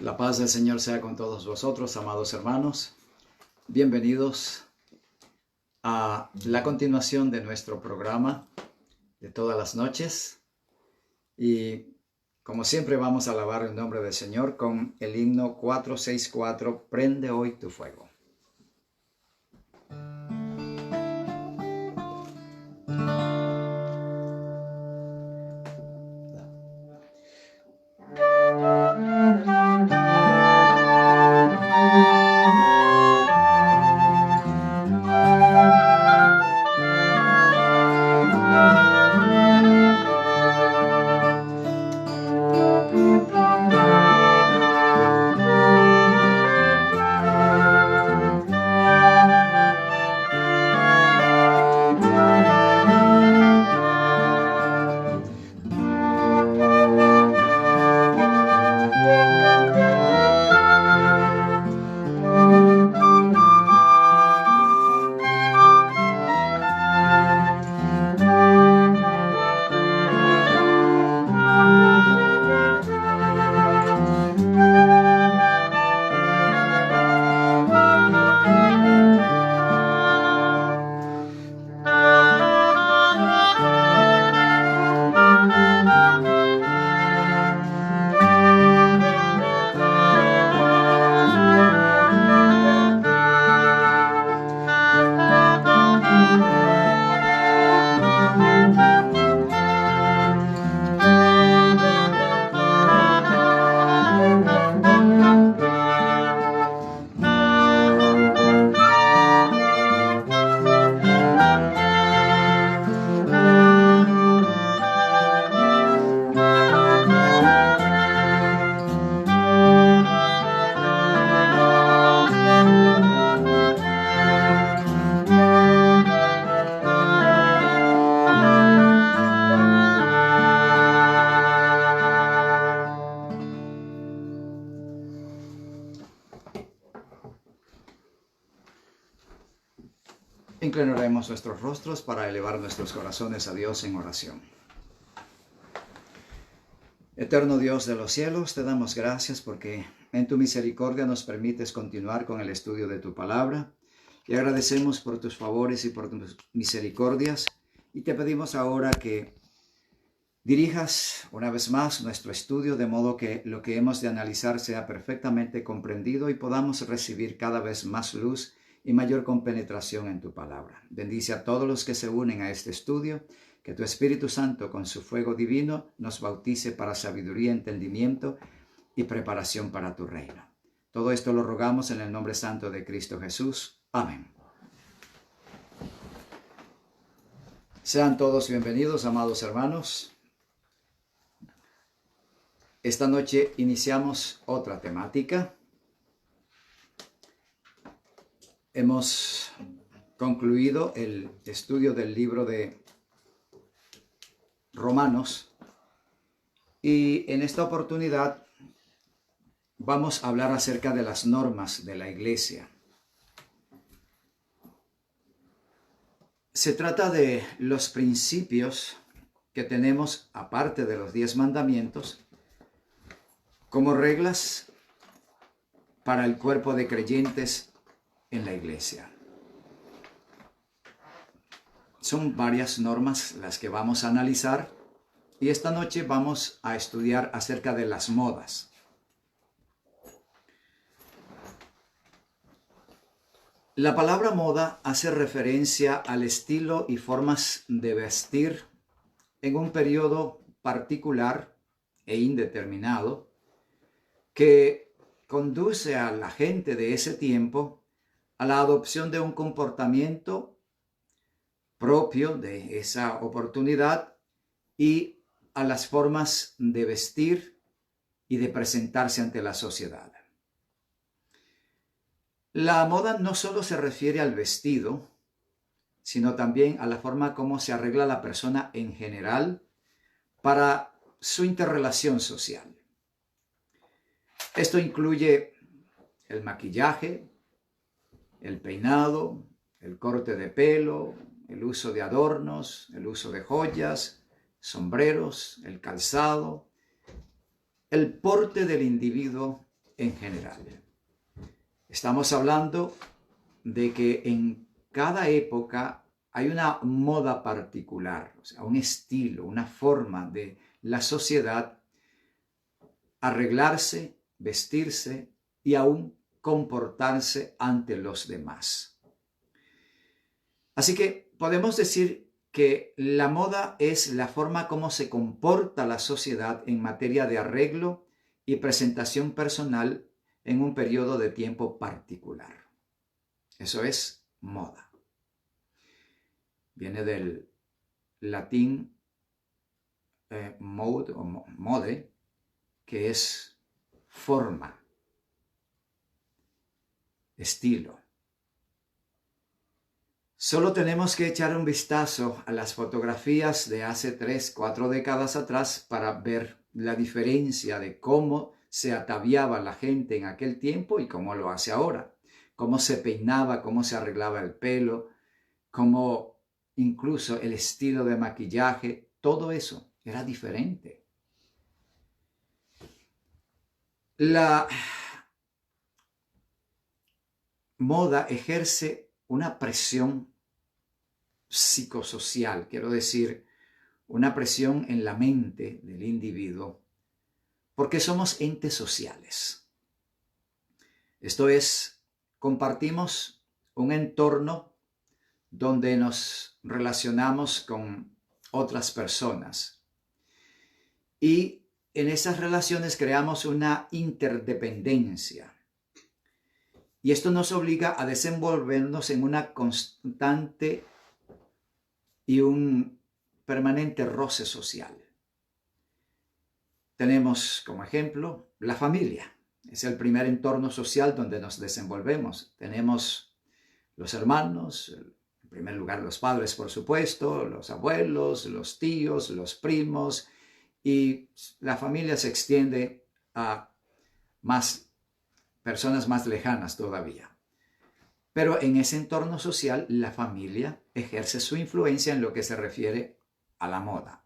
La paz del Señor sea con todos vosotros, amados hermanos. Bienvenidos a la continuación de nuestro programa de todas las noches. Y como siempre vamos a alabar el nombre del Señor con el himno 464, Prende hoy tu fuego. Inclinaremos nuestros rostros para elevar nuestros corazones a Dios en oración. Eterno Dios de los cielos, te damos gracias porque en tu misericordia nos permites continuar con el estudio de tu palabra y agradecemos por tus favores y por tus misericordias y te pedimos ahora que dirijas una vez más nuestro estudio de modo que lo que hemos de analizar sea perfectamente comprendido y podamos recibir cada vez más luz y mayor compenetración en tu palabra. Bendice a todos los que se unen a este estudio, que tu Espíritu Santo con su fuego divino nos bautice para sabiduría, entendimiento y preparación para tu reino. Todo esto lo rogamos en el nombre santo de Cristo Jesús. Amén. Sean todos bienvenidos, amados hermanos. Esta noche iniciamos otra temática. Hemos concluido el estudio del libro de Romanos y en esta oportunidad vamos a hablar acerca de las normas de la iglesia. Se trata de los principios que tenemos, aparte de los 10 mandamientos, como reglas para el cuerpo de creyentes en la iglesia. Son varias normas las que vamos a analizar y esta noche vamos a estudiar acerca de las modas. La palabra moda hace referencia al estilo y formas de vestir en un periodo particular e indeterminado que conduce a la gente de ese tiempo a la adopción de un comportamiento propio de esa oportunidad y a las formas de vestir y de presentarse ante la sociedad. La moda no solo se refiere al vestido, sino también a la forma como se arregla la persona en general para su interrelación social. Esto incluye el maquillaje, el peinado, el corte de pelo, el uso de adornos, el uso de joyas, sombreros, el calzado, el porte del individuo en general. Estamos hablando de que en cada época hay una moda particular, o sea, un estilo, una forma de la sociedad arreglarse, vestirse y aún comportarse ante los demás. Así que podemos decir que la moda es la forma como se comporta la sociedad en materia de arreglo y presentación personal en un periodo de tiempo particular. Eso es moda. Viene del latín mode o mode, que es forma, estilo. Solo tenemos que echar un vistazo a las fotografías de hace 3, 4 décadas atrás para ver la diferencia de cómo se ataviaba la gente en aquel tiempo y cómo lo hace ahora. Cómo se peinaba, cómo se arreglaba el pelo, cómo incluso el estilo de maquillaje, todo eso era diferente. La moda ejerce una presión psicosocial, quiero decir, una presión en la mente del individuo, porque somos entes sociales. Esto es, compartimos un entorno donde nos relacionamos con otras personas y en esas relaciones creamos una interdependencia. Y esto nos obliga a desenvolvernos en una constante y un permanente roce social. Tenemos como ejemplo la familia. Es el primer entorno social donde nos desenvolvemos. Tenemos los hermanos, en primer lugar los padres, por supuesto, los abuelos, los tíos, los primos, y la familia se extiende a más personas más lejanas todavía. Pero en ese entorno social, la familia ejerce su influencia en lo que se refiere a la moda.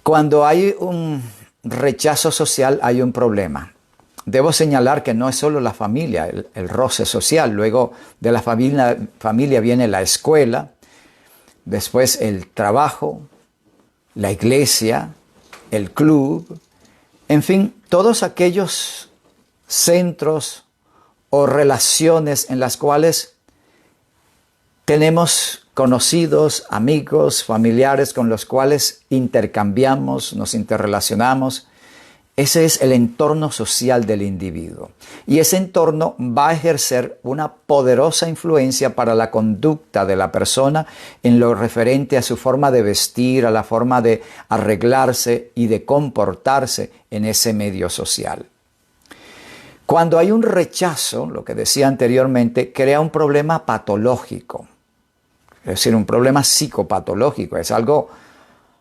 Cuando hay un rechazo social, hay un problema. Debo señalar que no es solo la familia, el roce social. Luego de la familia viene la escuela, después el trabajo, la iglesia, el club, en fin, todos aquellos centros o relaciones en las cuales tenemos conocidos, amigos, familiares con los cuales intercambiamos, nos interrelacionamos. Ese es el entorno social del individuo. Y ese entorno va a ejercer una poderosa influencia para la conducta de la persona en lo referente a su forma de vestir, a la forma de arreglarse y de comportarse en ese medio social. Cuando hay un rechazo, lo que decía anteriormente, crea un problema patológico. Es decir, un problema psicopatológico, es algo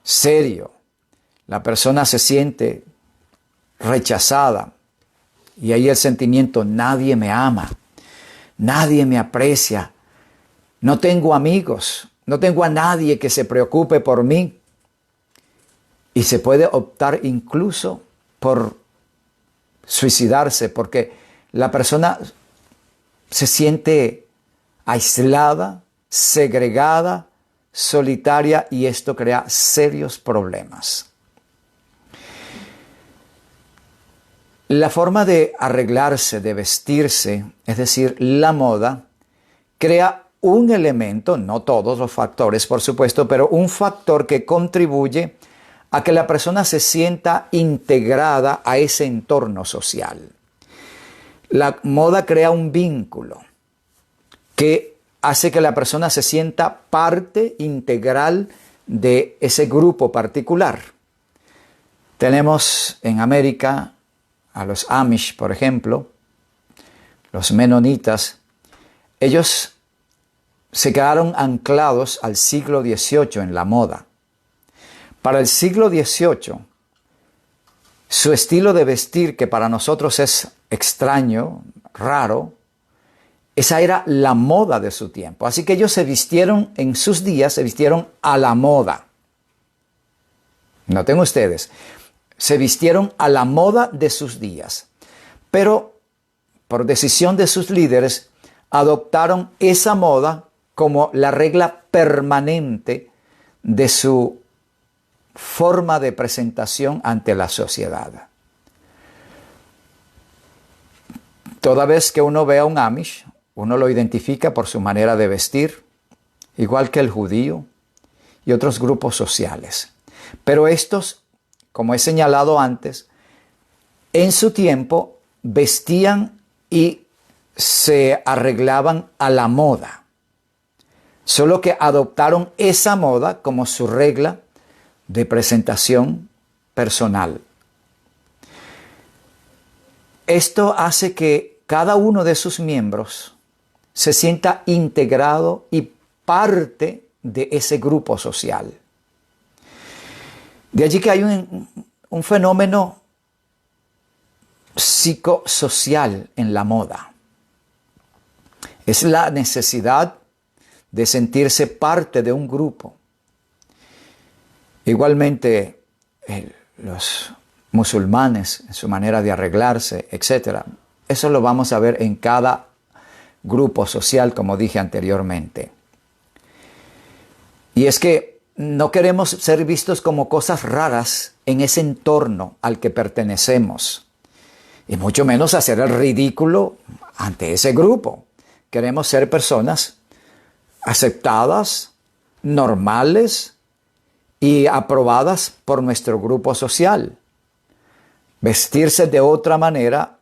serio. La persona se siente rechazada y ahí el sentimiento, nadie me ama, nadie me aprecia, no tengo amigos, no tengo a nadie que se preocupe por mí. Y se puede optar incluso por suicidarse porque la persona se siente aislada, segregada, solitaria, y esto crea serios problemas. La forma de arreglarse, de vestirse, es decir, la moda, crea un elemento, no todos los factores, por supuesto, pero un factor que contribuye a que la persona se sienta integrada a ese entorno social. La moda crea un vínculo que hace que la persona se sienta parte integral de ese grupo particular. Tenemos en América a los Amish, por ejemplo, los menonitas. Ellos se quedaron anclados al siglo XVIII en la moda. Para el siglo XVIII, su estilo de vestir, que para nosotros es extraño, raro, esa era la moda de su tiempo. Así que ellos se vistieron en sus días, se vistieron a la moda. Noten ustedes, se vistieron a la moda de sus días, pero por decisión de sus líderes adoptaron esa moda como la regla permanente de su forma de presentación ante la sociedad. Toda vez que uno ve a un Amish, uno lo identifica por su manera de vestir, igual que el judío y otros grupos sociales. Pero estos, como he señalado antes, en su tiempo vestían y se arreglaban a la moda. Solo que adoptaron esa moda como su regla de presentación personal. Esto hace que cada uno de sus miembros se sienta integrado y parte de ese grupo social. De allí que hay un fenómeno psicosocial en la moda. Es la necesidad de sentirse parte de un grupo. Igualmente, los musulmanes, en su manera de arreglarse, etc. Eso lo vamos a ver en cada grupo social, como dije anteriormente. Y es que no queremos ser vistos como cosas raras en ese entorno al que pertenecemos. Y mucho menos hacer el ridículo ante ese grupo. Queremos ser personas aceptadas, normales y aprobadas por nuestro grupo social. Vestirse de otra manera,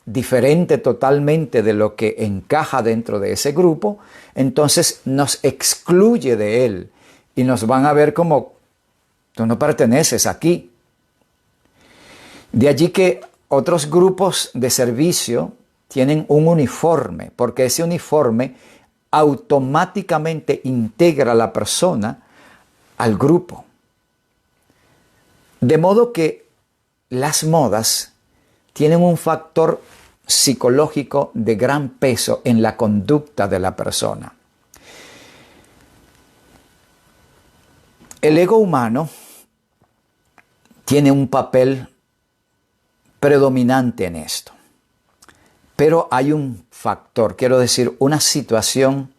diferente totalmente de lo que encaja dentro de ese grupo, entonces nos excluye de él y nos van a ver como tú no perteneces aquí. De allí que otros grupos de servicio tienen un uniforme, porque ese uniforme automáticamente integra a la persona al grupo. De modo que las modas tienen un factor psicológico de gran peso en la conducta de la persona. El ego humano tiene un papel predominante en esto. Pero hay un factor, quiero decir, una situación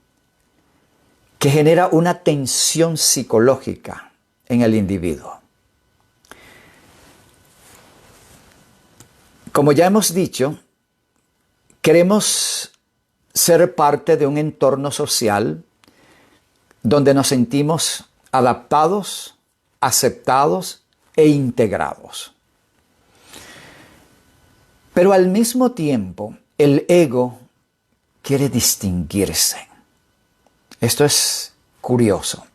que genera una tensión psicológica en el individuo. Como ya hemos dicho, queremos ser parte de un entorno social donde nos sentimos adaptados, aceptados e integrados. Pero al mismo tiempo, el ego quiere distinguirse. Esto es curioso.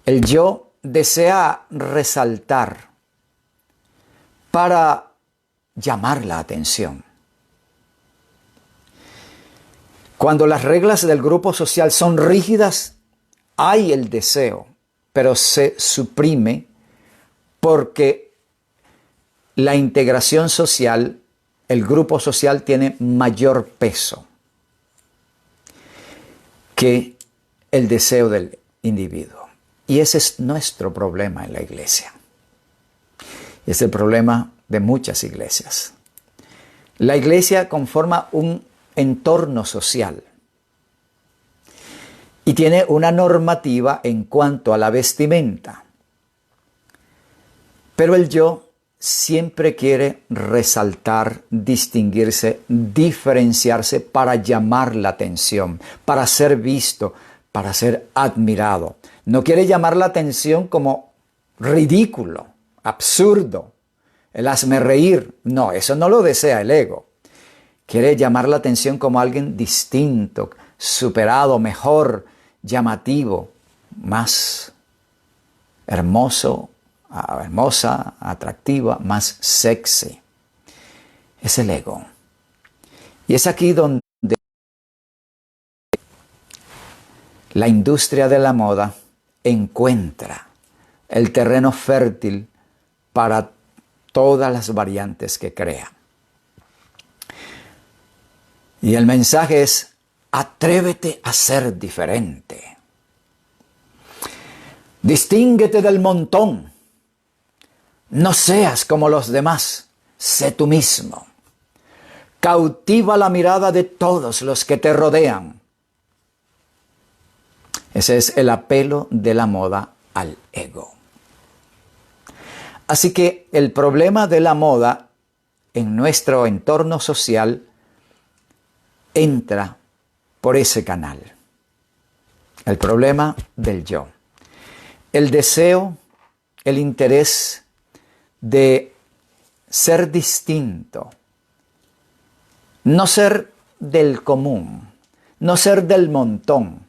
El yo desea resaltar para llamar la atención. Cuando las reglas del grupo social son rígidas, hay el deseo, pero se suprime porque la integración social, el grupo social tiene mayor peso que el deseo del individuo. Y ese es nuestro problema en la iglesia. Es el problema de muchas iglesias. La iglesia conforma un entorno social y tiene una normativa en cuanto a la vestimenta. Pero el yo siempre quiere resaltar, distinguirse, diferenciarse para llamar la atención, para ser visto, para ser admirado. No quiere llamar la atención como ridículo, absurdo, el hazme reír. No, eso no lo desea el ego. Quiere llamar la atención como alguien distinto, superado, mejor, llamativo, más hermoso, hermosa, atractiva, más sexy. Es el ego. Y es aquí donde la industria de la moda encuentra el terreno fértil para todas las variantes que crea. Y el mensaje es: atrévete a ser diferente. Distínguete del montón. No seas como los demás, sé tú mismo. Cautiva la mirada de todos los que te rodean. Ese es el apelo de la moda al ego. Así que el problema de la moda en nuestro entorno social entra por ese canal. El problema del yo. El deseo, el interés de ser distinto. No ser del común, no ser del montón.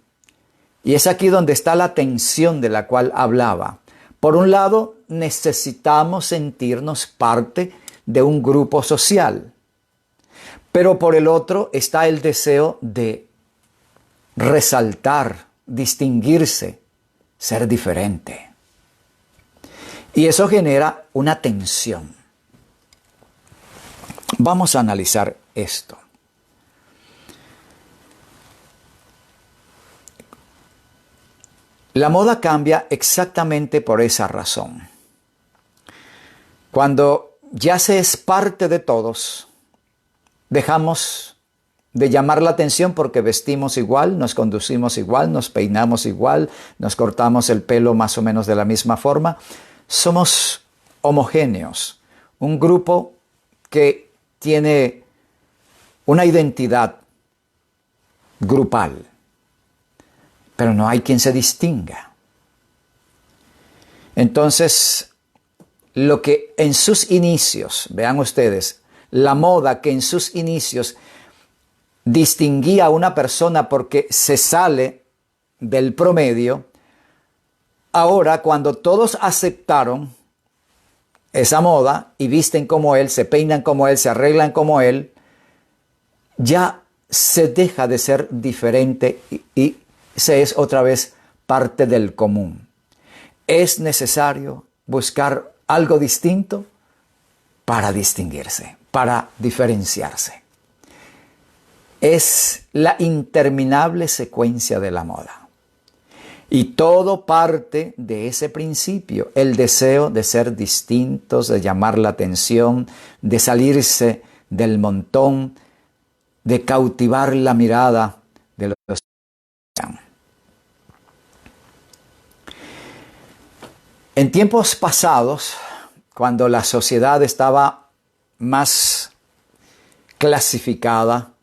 Y es aquí donde está la tensión de la cual hablaba. Por un lado, necesitamos sentirnos parte de un grupo social. Pero por el otro está el deseo de resaltar, distinguirse, ser diferente. Y eso genera una tensión. Vamos a analizar esto. La moda cambia exactamente por esa razón. Cuando ya se es parte de todos, dejamos de llamar la atención porque vestimos igual, nos conducimos igual, nos peinamos igual, nos cortamos el pelo más o menos de la misma forma. Somos homogéneos, un grupo que tiene una identidad grupal, pero no hay quien se distinga. Entonces, lo que en sus inicios, vean ustedes, la moda que en sus inicios distinguía a una persona porque se sale del promedio, ahora cuando todos aceptaron esa moda y visten como él, se peinan como él, se arreglan como él, ya se deja de ser diferente y se es otra vez parte del común. Es necesario buscar algo distinto para distinguirse, para diferenciarse. Es la interminable secuencia de la moda. Y todo parte de ese principio, el deseo de ser distintos, de llamar la atención, de salirse del montón, de cautivar la mirada de los que están. En tiempos pasados, cuando la sociedad estaba más clasificada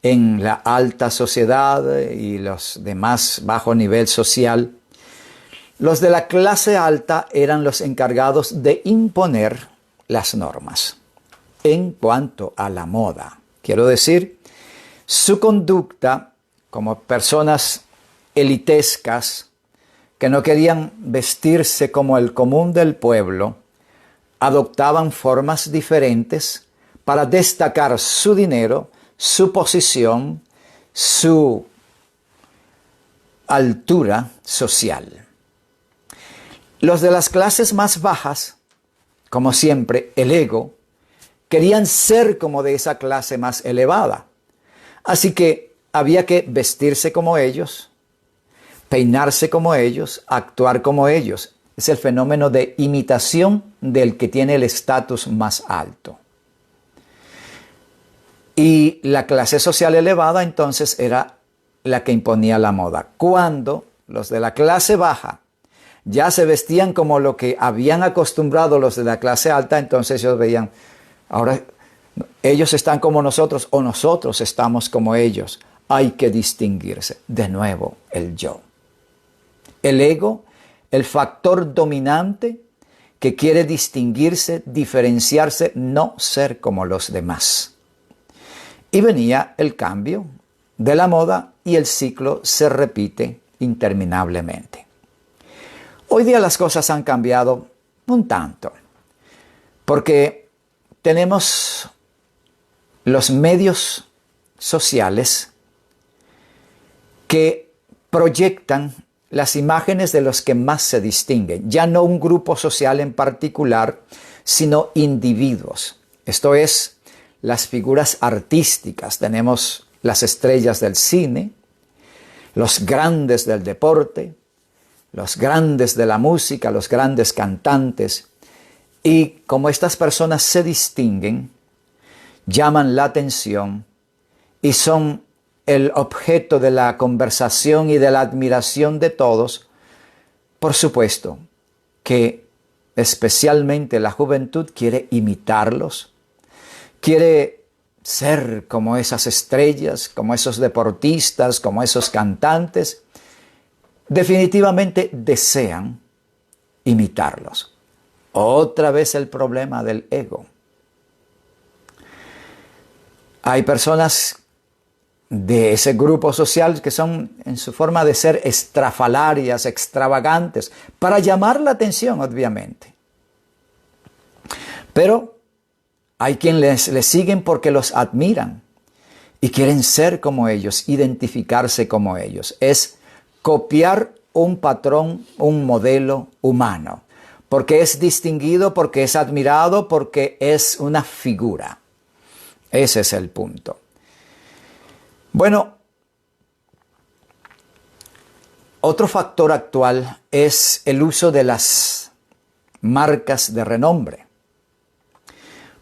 en la alta sociedad y los de más bajo nivel social, los de la clase alta eran los encargados de imponer las normas en cuanto a la moda. Quiero decir, su conducta como personas elitescas que no querían vestirse como el común del pueblo, adoptaban formas diferentes para destacar su dinero, su posición, su altura social. Los de las clases más bajas, como siempre, el ego, querían ser como de esa clase más elevada. Así que había que vestirse como ellos, peinarse como ellos, actuar como ellos. Es el fenómeno de imitación del que tiene el estatus más alto. Y la clase social elevada entonces era la que imponía la moda. Cuando los de la clase baja ya se vestían como lo que habían acostumbrado los de la clase alta, entonces ellos veían, ahora ellos están como nosotros o nosotros estamos como ellos. Hay que distinguirse. De nuevo, el yo. El ego, el factor dominante que quiere distinguirse, diferenciarse, no ser como los demás. Y venía el cambio de la moda y el ciclo se repite interminablemente. Hoy día las cosas han cambiado un tanto, porque tenemos los medios sociales que proyectan las imágenes de los que más se distinguen, ya no un grupo social en particular, sino individuos. Esto es, las figuras artísticas. Tenemos las estrellas del cine, los grandes del deporte, los grandes de la música, los grandes cantantes. Y como estas personas se distinguen, llaman la atención y son el objeto de la conversación y de la admiración de todos, por supuesto que especialmente la juventud quiere imitarlos, quiere ser como esas estrellas, como esos deportistas, como esos cantantes. Definitivamente desean imitarlos. Otra vez el problema del ego. Hay personas de ese grupo social que son en su forma de ser estrafalarias, extravagantes, para llamar la atención, obviamente. Pero hay quienes les siguen porque los admiran y quieren ser como ellos, identificarse como ellos. Es copiar un patrón, un modelo humano, porque es distinguido, porque es admirado, porque es una figura. Ese es el punto. Bueno, otro factor actual es el uso de las marcas de renombre.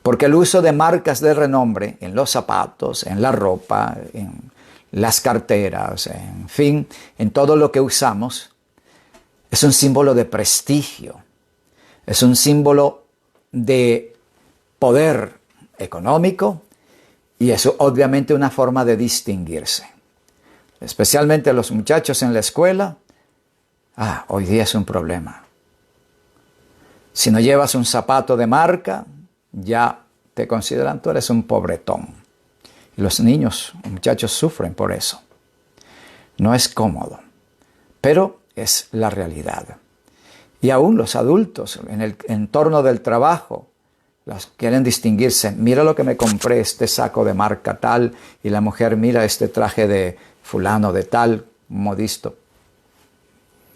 Porque el uso de marcas de renombre en los zapatos, en la ropa, en las carteras, en fin, en todo lo que usamos, es un símbolo de prestigio, es un símbolo de poder económico y es obviamente una forma de distinguirse. Especialmente los muchachos en la escuela, hoy día es un problema. Si no llevas un zapato de marca, ya te consideran tú eres un pobretón. Y los niños, los muchachos sufren por eso. No es cómodo, pero es la realidad. Y aún los adultos en el entorno del trabajo quieren distinguirse. Mira lo que me compré, este saco de marca tal, y la mujer mira este traje de fulano de tal, modisto.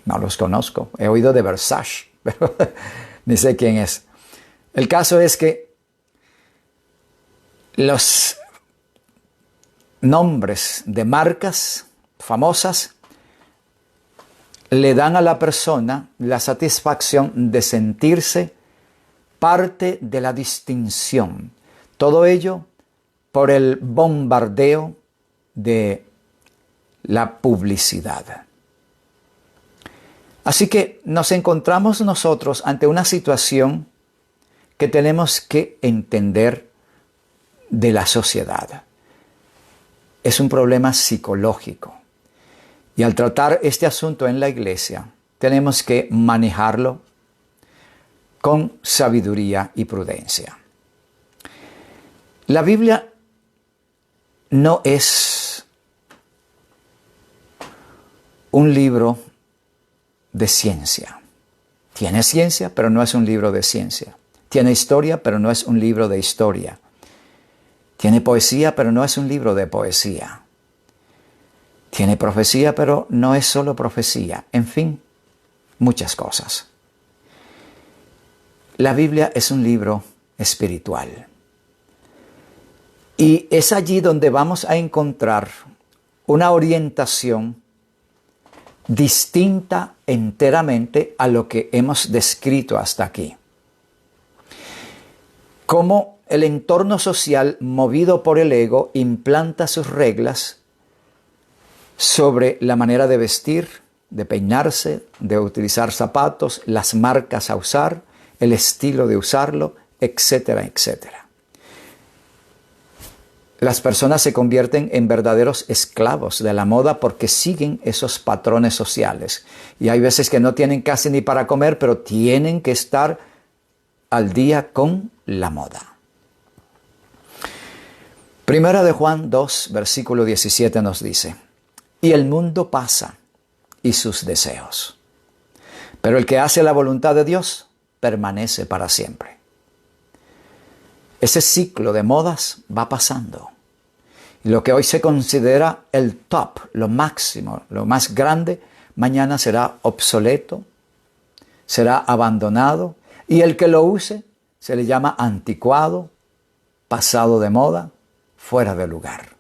No los conozco, he oído de Versace, pero ni sé quién es. El caso es que los nombres de marcas famosas le dan a la persona la satisfacción de sentirse parte de la distinción. Todo ello por el bombardeo de la publicidad. Así que nos encontramos nosotros ante una situación que tenemos que entender de la sociedad. Es un problema psicológico. Y al tratar este asunto en la iglesia, tenemos que manejarlo con sabiduría y prudencia. La Biblia no es un libro de ciencia. Tiene ciencia, pero no es un libro de ciencia. Tiene historia, pero no es un libro de historia. Tiene poesía, pero no es un libro de poesía. Tiene profecía, pero no es solo profecía. En fin, muchas cosas. La Biblia es un libro espiritual. Y es allí donde vamos a encontrar una orientación distinta enteramente a lo que hemos descrito hasta aquí. Cómo el entorno social, movido por el ego, implanta sus reglas sobre la manera de vestir, de peinarse, de utilizar zapatos, las marcas a usar, el estilo de usarlo, etcétera, etcétera. Las personas se convierten en verdaderos esclavos de la moda porque siguen esos patrones sociales. Y hay veces que no tienen casi ni para comer, pero tienen que estar al día con la moda. Primera de Juan 2, versículo 17 nos dice: y el mundo pasa y sus deseos, pero el que hace la voluntad de Dios permanece para siempre. Ese ciclo de modas va pasando. Y lo que hoy se considera el top, lo máximo, lo más grande, mañana será obsoleto, será abandonado. Y el que lo use se le llama anticuado, pasado de moda, fuera de lugar,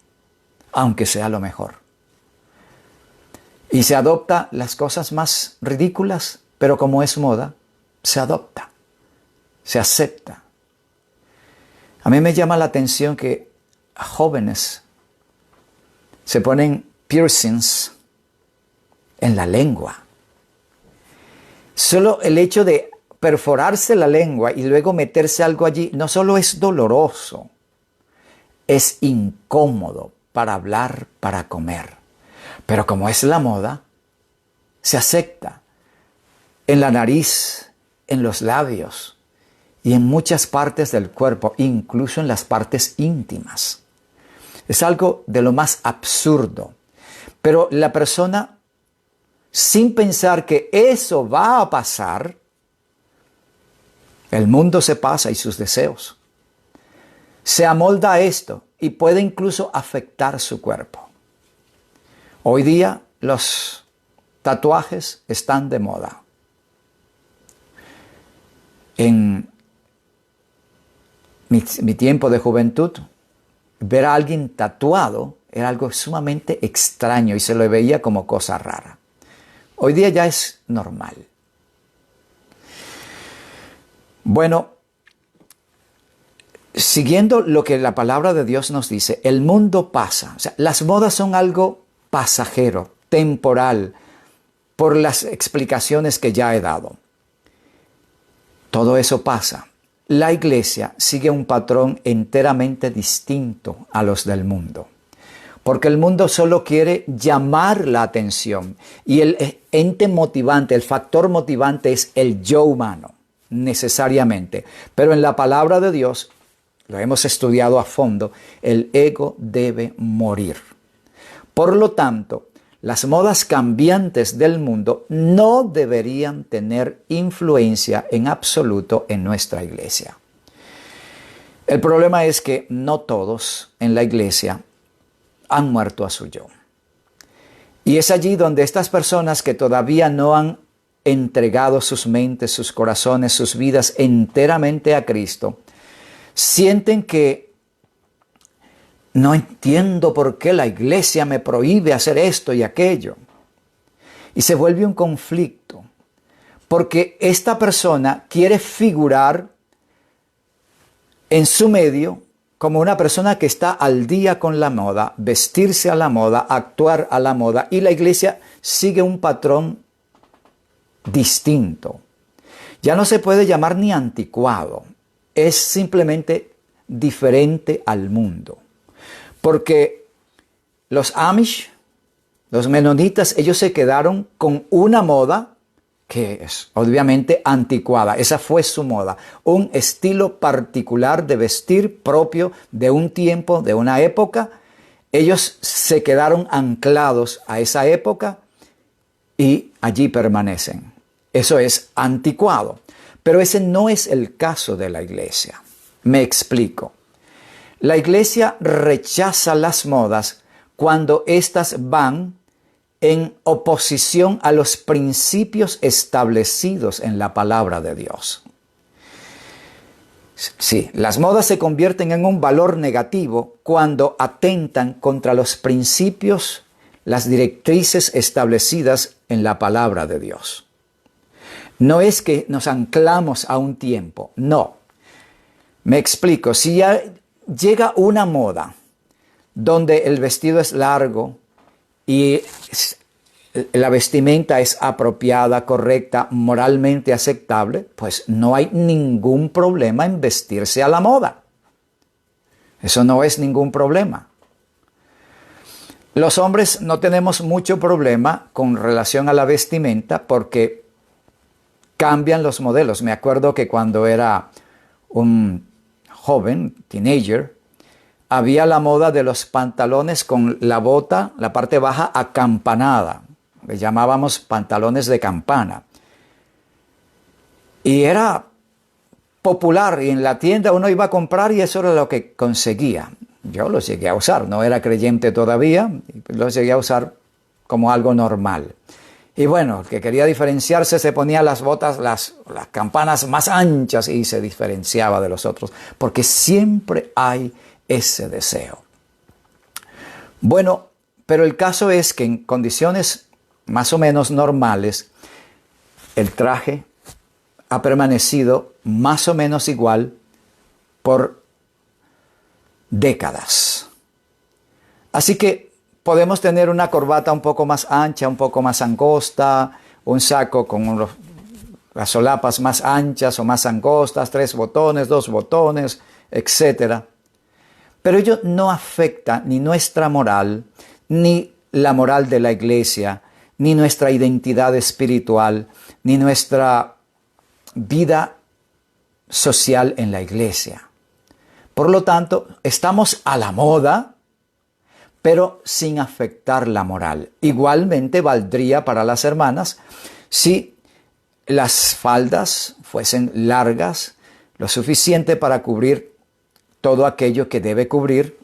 aunque sea lo mejor. Y se adopta las cosas más ridículas, pero como es moda, se adopta. se acepta. A mí me llama la atención que jóvenes se ponen piercings en la lengua. Solo el hecho de perforarse la lengua y luego meterse algo allí no solo es doloroso, es incómodo para hablar, para comer. Pero como es la moda, se acepta en la nariz, en los labios y en muchas partes del cuerpo, incluso en las partes íntimas. Es algo de lo más absurdo. Pero la persona, sin pensar que eso va a pasar, el mundo se pasa y sus deseos. Se amolda a esto y puede incluso afectar su cuerpo. Hoy día los tatuajes están de moda. En mi tiempo de juventud, ver a alguien tatuado era algo sumamente extraño y se lo veía como cosa rara. Hoy día ya es normal. Bueno, siguiendo lo que la palabra de Dios nos dice, el mundo pasa. O sea, las modas son algo pasajero, temporal, por las explicaciones que ya he dado. Todo eso pasa. La iglesia sigue un patrón enteramente distinto a los del mundo. Porque el mundo solo quiere llamar la atención. Y el ente motivante, el factor motivante es el yo humano, necesariamente. Pero en la palabra de Dios, lo hemos estudiado a fondo, el ego debe morir. Por lo tanto, las modas cambiantes del mundo no deberían tener influencia en absoluto en nuestra iglesia. El problema es que no todos en la iglesia han muerto a su yo. Y es allí donde estas personas que todavía no han entregado sus mentes, sus corazones, sus vidas enteramente a Cristo, sienten que no entiendo por qué la iglesia me prohíbe hacer esto y aquello. Y se vuelve un conflicto, porque esta persona quiere figurar en su medio como una persona que está al día con la moda, vestirse a la moda, actuar a la moda, y la iglesia sigue un patrón distinto. Ya no se puede llamar ni anticuado, es simplemente diferente al mundo. Porque los Amish, los menonitas, ellos se quedaron con una moda que es obviamente anticuada. Esa fue su moda. Un estilo particular de vestir propio de un tiempo, de una época. Ellos se quedaron anclados a esa época y allí permanecen. Eso es anticuado. Pero ese no es el caso de la iglesia. Me explico. La iglesia rechaza las modas cuando éstas van en oposición a los principios establecidos en la palabra de Dios. Sí, las modas se convierten en un valor negativo cuando atentan contra los principios, las directrices establecidas en la palabra de Dios. No es que nos anclamos a un tiempo, no. Me explico, si ya llega una moda donde el vestido es largo y la vestimenta es apropiada, correcta, moralmente aceptable, pues no hay ningún problema en vestirse a la moda. Eso no es ningún problema. Los hombres no tenemos mucho problema con relación a la vestimenta porque cambian los modelos. Me acuerdo que cuando era un joven, teenager, había la moda de los pantalones con la bota, la parte baja acampanada. Le llamábamos pantalones de campana. Y era popular y en la tienda uno iba a comprar y eso era lo que conseguía. Yo los llegué a usar, no era creyente todavía, los llegué a usar como algo normal. Y bueno, el que quería diferenciarse se ponía las botas, las campanas más anchas y se diferenciaba de los otros, porque siempre hay ese deseo. Bueno, pero el caso es que en condiciones más o menos normales, el traje ha permanecido más o menos igual por décadas. Así que podemos tener una corbata un poco más ancha, un poco más angosta, un saco con las solapas más anchas o más angostas, 3 botones, 2 botones, etc. Pero ello no afecta ni nuestra moral, ni la moral de la iglesia, ni nuestra identidad espiritual, ni nuestra vida social en la iglesia. Por lo tanto, estamos a la moda, pero sin afectar la moral. Igualmente valdría para las hermanas si las faldas fuesen largas, lo suficiente para cubrir todo aquello que debe cubrir.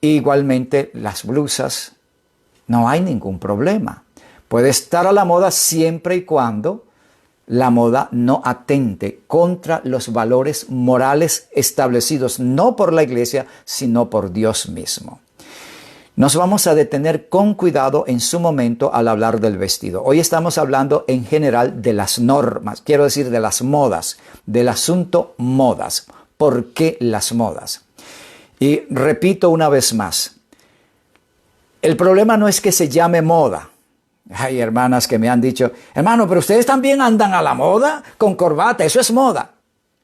Igualmente las blusas, no hay ningún problema. Puede estar a la moda siempre y cuando la moda no atente contra los valores morales establecidos no por la iglesia, sino por Dios mismo. Nos vamos a detener con cuidado en su momento al hablar del vestido. Hoy estamos hablando en general de las normas, quiero decir de las modas, del asunto modas. ¿Por qué las modas? Y repito una vez más, el problema no es que se llame moda. Hay hermanas que me han dicho, hermano, pero ustedes también andan a la moda con corbata, eso es moda.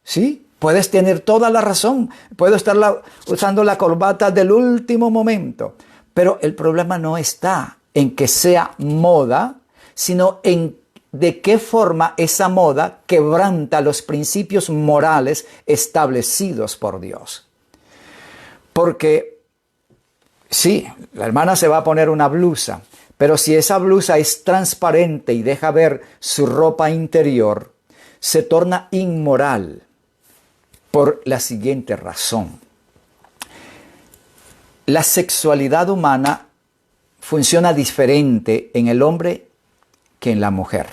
Sí, puedes tener toda la razón, puedo estar usando la corbata del último momento. Pero el problema no está en que sea moda, sino en de qué forma esa moda quebranta los principios morales establecidos por Dios. Porque sí, la hermana se va a poner una blusa, pero si esa blusa es transparente y deja ver su ropa interior, se torna inmoral por la siguiente razón. La sexualidad humana funciona diferente en el hombre que en la mujer.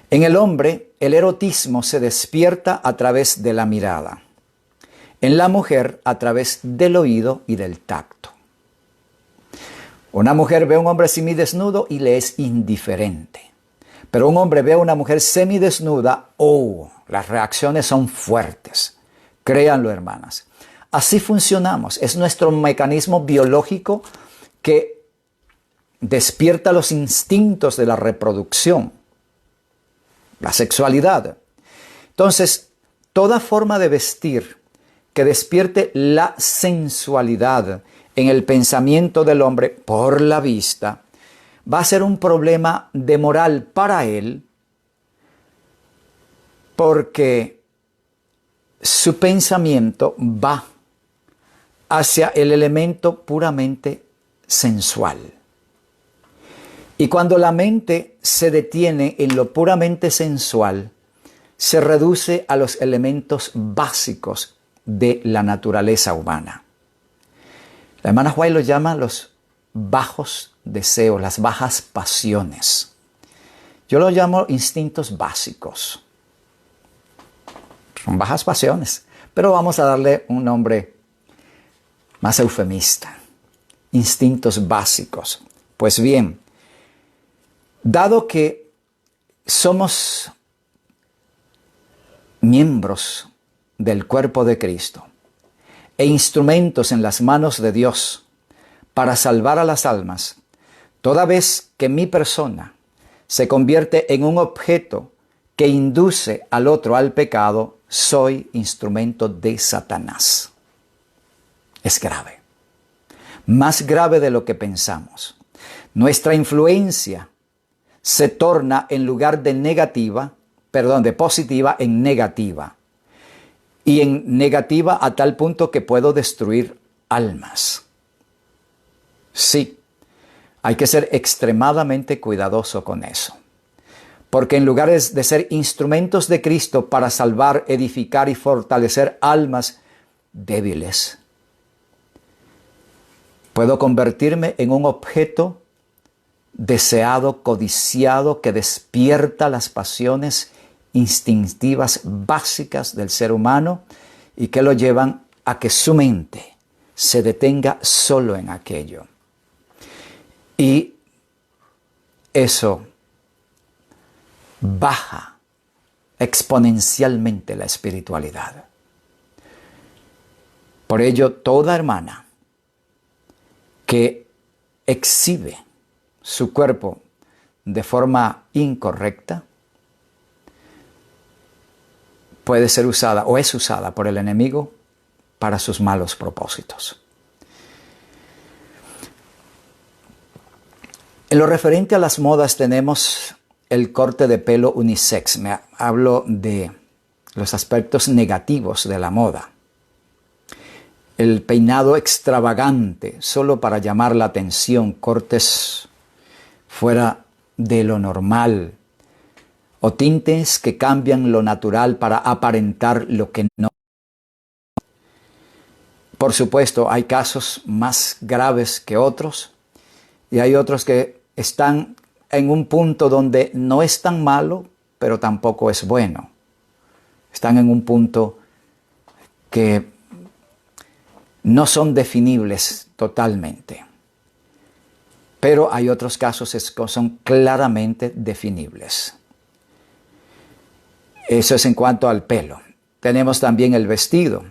En el hombre, el erotismo se despierta a través de la mirada. En la mujer, a través del oído y del tacto. Una mujer ve a un hombre semidesnudo y le es indiferente. Pero un hombre ve a una mujer semidesnuda, las reacciones son fuertes. Créanlo, hermanas. Así funcionamos. Es nuestro mecanismo biológico que despierta los instintos de la reproducción, la sexualidad. Entonces, toda forma de vestir que despierte la sensualidad en el pensamiento del hombre por la vista, va a ser un problema de moral para él, porque su pensamiento va hacia el elemento puramente sensual. Y cuando la mente se detiene en lo puramente sensual, se reduce a los elementos básicos de la naturaleza humana. La hermana White lo llama los bajos deseos, las bajas pasiones. Yo lo llamo instintos básicos. Son bajas pasiones, pero vamos a darle un nombre más eufemista. Instintos básicos. Pues bien, dado que somos miembros del cuerpo de Cristo e instrumentos en las manos de Dios para salvar a las almas, toda vez que mi persona se convierte en un objeto que induce al otro al pecado, soy instrumento de Satanás. Es grave. Más grave de lo que pensamos. Nuestra influencia se torna en lugar de positiva en negativa. Y en negativa a tal punto que puedo destruir almas. Sí, hay que ser extremadamente cuidadoso con eso. Porque en lugar de ser instrumentos de Cristo para salvar, edificar y fortalecer almas débiles, puedo convertirme en un objeto deseado, codiciado, que despierta las pasiones instintivas básicas del ser humano y que lo llevan a que su mente se detenga solo en aquello. Y eso baja exponencialmente la espiritualidad. Por ello, toda hermana que exhibe su cuerpo de forma incorrecta puede ser usada o es usada por el enemigo para sus malos propósitos. En lo referente a las modas tenemos el corte de pelo unisex. Hablo de los aspectos negativos de la moda. El peinado extravagante, solo para llamar la atención, cortes fuera de lo normal, o tintes que cambian lo natural para aparentar lo que no. Por supuesto, hay casos más graves que otros, y hay otros que están en un punto donde no es tan malo, pero tampoco es bueno. Están en un punto que no son definibles totalmente. Pero hay otros casos que son claramente definibles. Eso es en cuanto al pelo. Tenemos también el vestido.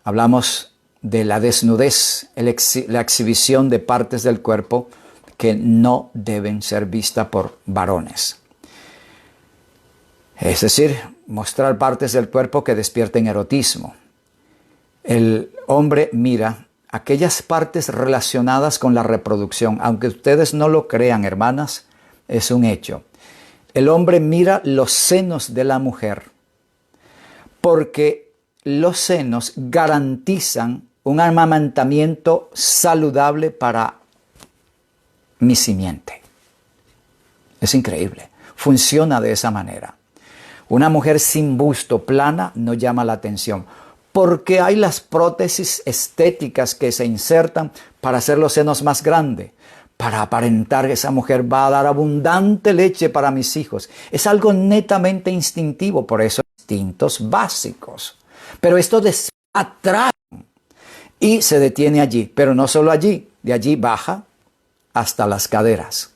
Hablamos de la desnudez, la exhibición de partes del cuerpo que no deben ser vistas por varones. Es decir, mostrar partes del cuerpo que despierten erotismo. El hombre mira aquellas partes relacionadas con la reproducción. Aunque ustedes no lo crean, hermanas, es un hecho. El hombre mira los senos de la mujer porque los senos garantizan un amamantamiento saludable para mi simiente. Es increíble. Funciona de esa manera. Una mujer sin busto, plana, no llama la atención. Porque hay las prótesis estéticas que se insertan para hacer los senos más grandes, para aparentar que esa mujer va a dar abundante leche para mis hijos. Es algo netamente instintivo, por eso instintos básicos. Pero esto atrae y se detiene allí, pero no solo allí, de allí baja hasta las caderas.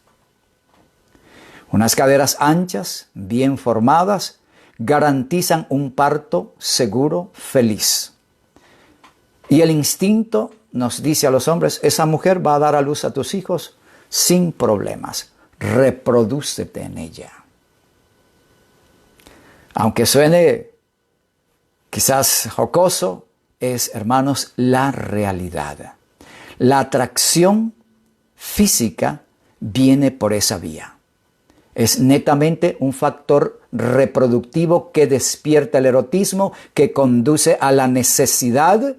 Unas caderas anchas, bien formadas, garantizan un parto seguro, feliz. Y el instinto nos dice a los hombres, esa mujer va a dar a luz a tus hijos sin problemas. Reprodúcete en ella. Aunque suene quizás jocoso, es, hermanos, la realidad. La atracción física viene por esa vía. Es netamente un factor reproductivo que despierta el erotismo, que conduce a la necesidad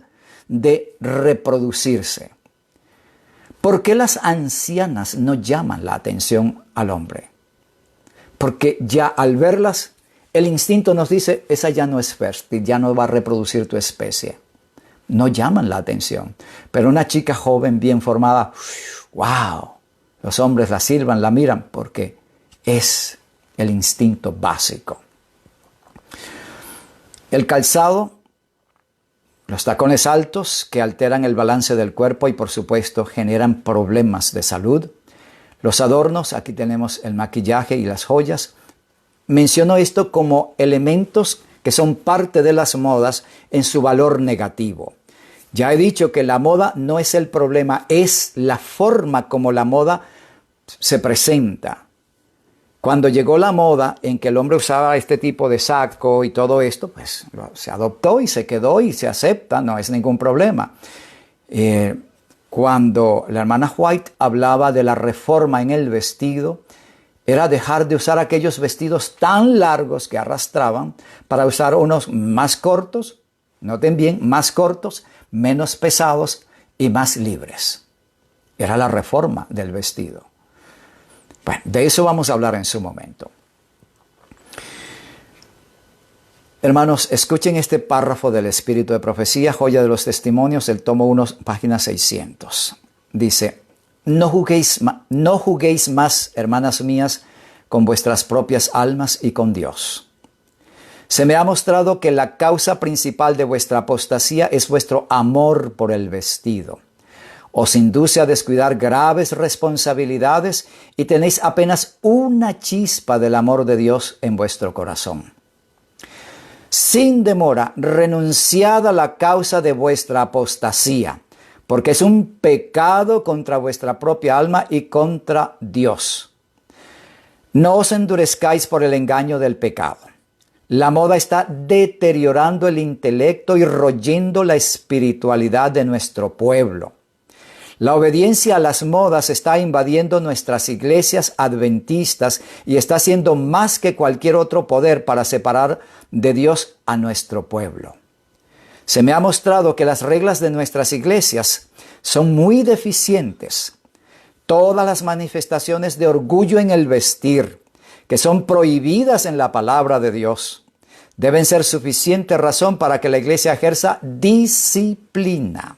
de reproducirse. ¿Por qué las ancianas no llaman la atención al hombre? Porque ya al verlas, el instinto nos dice, esa ya no es fértil, ya no va a reproducir tu especie. No llaman la atención. Pero una chica joven, bien formada, ¡wow! Los hombres la silban, la miran, porque es el instinto básico. El calzado, los tacones altos que alteran el balance del cuerpo y por supuesto generan problemas de salud. Los adornos, aquí tenemos el maquillaje y las joyas. Menciono esto como elementos que son parte de las modas en su valor negativo. Ya he dicho que la moda no es el problema, es la forma como la moda se presenta. Cuando llegó la moda en que el hombre usaba este tipo de saco y todo esto, pues se adoptó y se quedó y se acepta, no es ningún problema. Cuando la hermana White hablaba de la reforma en el vestido, era dejar de usar aquellos vestidos tan largos que arrastraban para usar unos más cortos, noten bien, más cortos, menos pesados y más libres. Era la reforma del vestido. Bueno, de eso vamos a hablar en su momento. Hermanos, escuchen este párrafo del Espíritu de Profecía, Joya de los Testimonios, el tomo 1, página 600. Dice, no juguéis más, hermanas mías, con vuestras propias almas y con Dios. Se me ha mostrado que la causa principal de vuestra apostasía es vuestro amor por el vestido. Os induce a descuidar graves responsabilidades y tenéis apenas una chispa del amor de Dios en vuestro corazón. sin demora, renunciad a la causa de vuestra apostasía, porque es un pecado contra vuestra propia alma y contra Dios. No os endurezcáis por el engaño del pecado. La moda está deteriorando el intelecto y royendo la espiritualidad de nuestro pueblo. La obediencia a las modas está invadiendo nuestras iglesias adventistas y está haciendo más que cualquier otro poder para separar de Dios a nuestro pueblo. Se me ha mostrado que las reglas de nuestras iglesias son muy deficientes. Todas las manifestaciones de orgullo en el vestir, que son prohibidas en la palabra de Dios, deben ser suficiente razón para que la iglesia ejerza disciplina.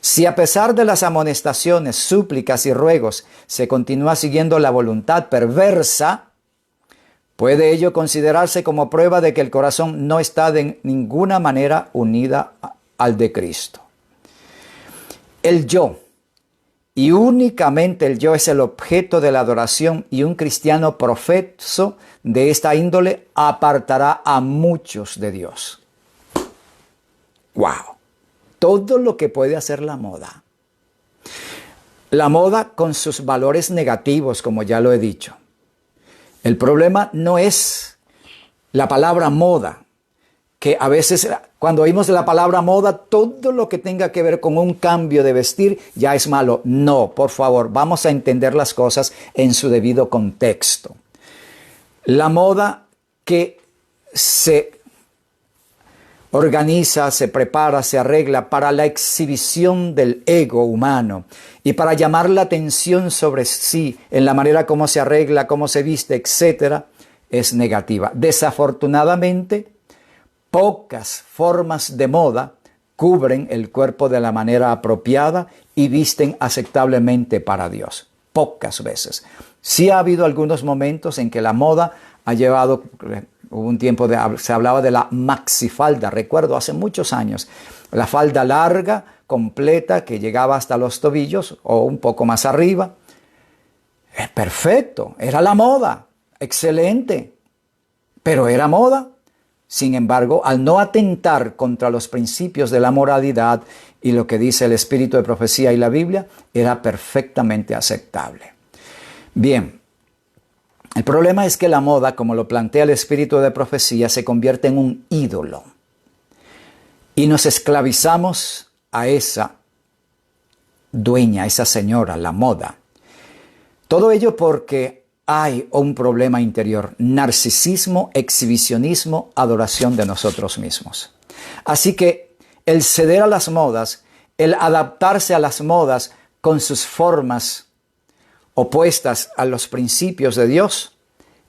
Si a pesar de las amonestaciones, súplicas y ruegos se continúa siguiendo la voluntad perversa, puede ello considerarse como prueba de que el corazón no está de ninguna manera unida al de Cristo. El yo, y únicamente el yo, es el objeto de la adoración, y un cristiano profeso de esta índole apartará a muchos de Dios. ¡Wow! Todo lo que puede hacer la moda. La moda con sus valores negativos, como ya lo he dicho. El problema no es la palabra moda, que a veces cuando oímos la palabra moda, todo lo que tenga que ver con un cambio de vestir ya es malo. No, por favor, vamos a entender las cosas en su debido contexto. La moda que se organiza, se prepara, se arregla para la exhibición del ego humano y para llamar la atención sobre sí en la manera como se arregla, cómo se viste, etc., es negativa. Desafortunadamente, pocas formas de moda cubren el cuerpo de la manera apropiada y visten aceptablemente para Dios. Pocas veces. Sí ha habido algunos momentos en que la moda ha llevado... Hubo un tiempo se hablaba de la maxifalda, recuerdo hace muchos años, la falda larga, completa, que llegaba hasta los tobillos o un poco más arriba. Perfecto, era la moda, excelente, pero era moda. Sin embargo, al no atentar contra los principios de la moralidad y lo que dice el espíritu de profecía y la Biblia, era perfectamente aceptable. Bien. El problema es que la moda, como lo plantea el espíritu de profecía, se convierte en un ídolo. Y nos esclavizamos a esa dueña, a esa señora, la moda. Todo ello porque hay un problema interior: narcisismo, exhibicionismo, adoración de nosotros mismos. Así que el ceder a las modas, el adaptarse a las modas con sus formas opuestas a los principios de Dios,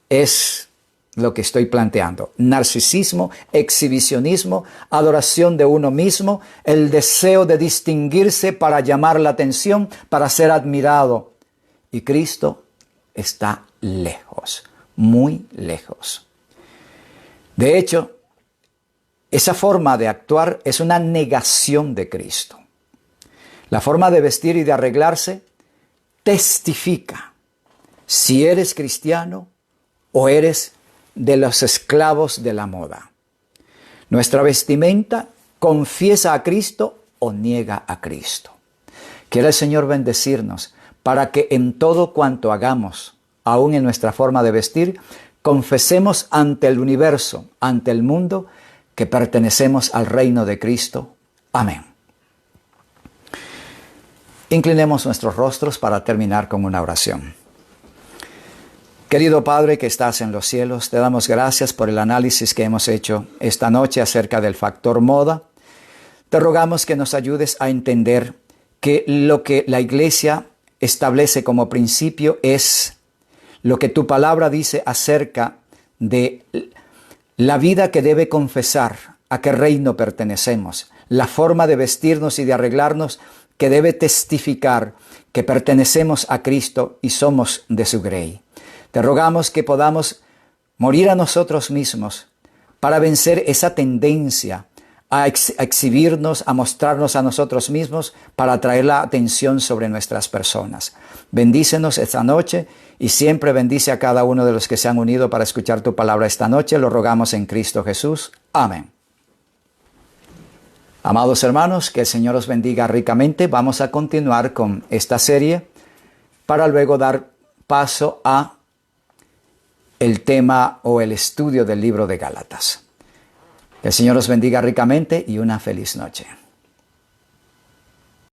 es lo que estoy planteando. Narcisismo, exhibicionismo, adoración de uno mismo, el deseo de distinguirse para llamar la atención, para ser admirado. Y Cristo está lejos, muy lejos. De hecho, esa forma de actuar es una negación de Cristo. La forma de vestir y de arreglarse testifica si eres cristiano o eres de los esclavos de la moda. Nuestra vestimenta confiesa a Cristo o niega a Cristo. Quiere el Señor bendecirnos para que en todo cuanto hagamos, aún en nuestra forma de vestir, confesemos ante el universo, ante el mundo, que pertenecemos al reino de Cristo. Amén. Inclinemos nuestros rostros para terminar con una oración. Querido Padre que estás en los cielos, te damos gracias por el análisis que hemos hecho esta noche acerca del factor moda. Te rogamos que nos ayudes a entender que lo que la Iglesia establece como principio es lo que tu palabra dice acerca de la vida que debe confesar a qué reino pertenecemos, la forma de vestirnos y de arreglarnos que debe testificar que pertenecemos a Cristo y somos de su grey. Te rogamos que podamos morir a nosotros mismos para vencer esa tendencia a exhibirnos, a mostrarnos a nosotros mismos para atraer la atención sobre nuestras personas. Bendícenos esta noche y siempre bendice a cada uno de los que se han unido para escuchar tu palabra esta noche. Lo rogamos en Cristo Jesús. Amén. Amados hermanos, que el Señor os bendiga ricamente. Vamos a continuar con esta serie para luego dar paso a el tema o el estudio del libro de Gálatas. Que el Señor os bendiga ricamente y una feliz noche.